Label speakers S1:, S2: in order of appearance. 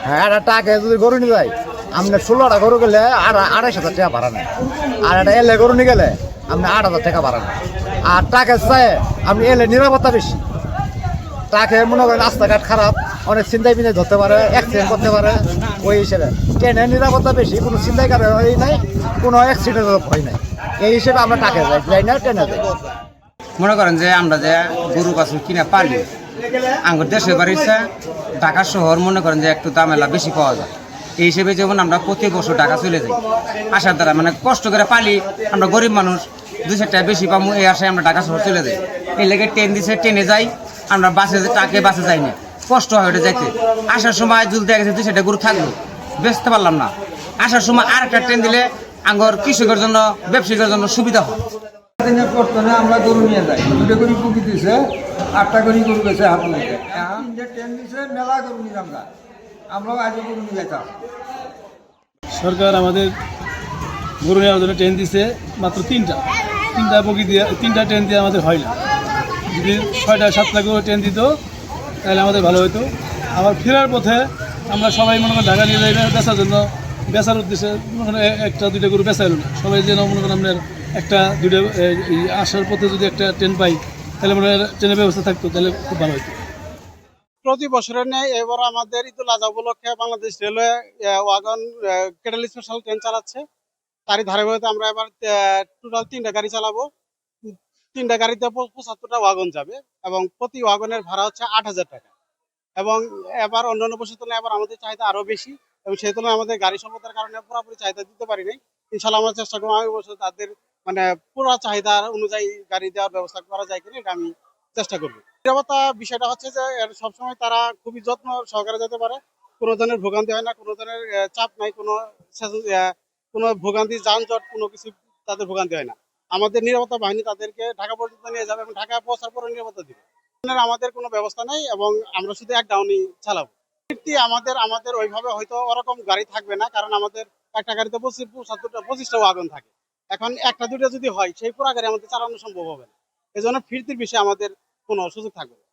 S1: হ্যাঁ, টাকা যদি গরু নিয়ে যায় আপনার 16টা গরু গেলে 2,500 টাকা ভাড়া নেয়, আর একটা এলে গরু নিয়ে গেলে আপনি 8,000 টাকা ভাড়া নেয়। আর টাকা চাই আপনি এলে নিরাপত্তা বেশি। টাকা মনে করেন রাস্তাঘাট খারাপ, অনেক চিন্তায় পিন্তায় ধরতে পারে, অ্যাক্সিডেন্ট করতে পারে। ওই হিসেবে ট্রেনের নিরাপত্তা বেশি, কোনো চিন্তায় কারণ নাই, কোনো অ্যাক্সিডেন্টের ভয় নাই। এই হিসেবে আমরা টাকা যাই না ট্রেনে যাই।
S2: মনে করেন যে আমরা যে গরু বাছুর কিনা পালি, আমার দেশের বাড়িতে ঢাকা শহর মনে করেন যে একটু দামেলা বেশি পাওয়া যায়। এই হিসেবে যেমন আমরা প্রতি বছর ঢাকা চলে যাই আসার দ্বারা, মানে কষ্ট করে পালি আমরা গরিব মানুষ, 2-4 টাকা বেশি পাবো এই আশায় আমরা ঢাকা শহর চলে যাই। এই লেগে ট্রেন দিছে, ট্রেনে যাই আমরা, বাসে যাই না, কষ্ট হয় ওটা যাইতে। আসার সময় যদি দেখা গেছে 2-4 টাকা গরু থাকলো, বেচতে পারলাম না, আসার সময় আর একটা ট্রেন দিলে আঙ্গর কৃষকের জন্য, ব্যবসায়ীদের জন্য সুবিধা হয়।
S3: আমরা গরু নিয়ে যাই, 2টা করে পুকি দিছে, 8টা করে গরু গেছে হাত নিয়ে ট্রেন দিছে, মেলা গরু নিয়ে আমরাও আগে গরু নিয়ে যেতাম।
S4: সরকার আমাদের গরু নেওয়ার জন্য ট্রেন দিছে মাত্র 3টা বগি দিয়ে, 3টা ট্রেন দিয়ে আমাদের হয় না। যদি 6টা-7টা করে ট্রেন দিত তাহলে আমাদের ভালো হতো। আবার ফেরার পথে আমরা সবাই মনে করেন ঢাকা নিয়ে যাই বেচার জন্য, বেচার উদ্দেশ্যে মনে করেন 1টা-2টা গরু বেচা এলো না, সবাই যেন মনে করেন আপনার 1টা-2টা আসার পথে যদি একটা ট্রেন পাই তাহলে মনে হয় ট্রেনের ব্যবস্থা থাকতো, তাহলে খুব ভালো হতো।
S5: প্রতি বছরের ন্যায় এবার আমাদের ঈদুল আজহা উপলক্ষে Bangladesh railway wagon cattle special train চালাচ্ছে। তারই ধারাবাহিকতা আমরা এবার টোটাল 3টা গাড়ি চালাবো। 3টা গাড়িতে 75টা ওয়াগন যাবে এবং প্রতি ওয়াগনের ভাড়া হচ্ছে 8,000 টাকা। এবং এবার অন্যান্য বছর তুলনায় এবার আমাদের চাহিদা আরো বেশি, এবং সেই তুলনায় আমাদের গাড়ি স্বল্পতার কারণে পুরোপুরি চাহিদা দিতে পারি নাই। ইনশাল্লাহ আমরা চেষ্টা করবো আগামী বছর তাদের মানে পুরো চাহিদা অনুযায়ী গাড়ি দেওয়ার ব্যবস্থা করা যায় কিনা, এটা আমি চেষ্টা করবো। নিরাপত্তা বিষয়টা হচ্ছে যে সবসময় তারা খুবই যত্ন সহকারে যেতে পারে, কোনো ধরনের ভোগান্তি হয় না, কোনো ধরনের চাপ নাই, কোনো ভোগান্তি, যানজট, কোনো কিছু তাদের ভোগান্তি হয় না। আমাদের নিরাপত্তা বাহিনী তাদেরকে ঢাকা পর্যন্ত নিয়ে যাবে এবং ঢাকা পৌঁছার পরে নিরাপত্তা দিবে। আমাদের কোনো ব্যবস্থা নেই এবং আমরা শুধু এক ডাউনই চালাবো। আমাদের ওইভাবে হয়তো ওরকম গাড়ি থাকবে না, কারণ আমাদের একটা গাড়িতে 25টা ওয়াগন থাকে। এখন 1টা-2টা যদি হয় সেই পুরো গাড়ি আমাদের চালানো সম্ভব হবে না। এই জন্য ফিরতির বিষয়ে আমাদের কোনো সুযোগ থাকবে না।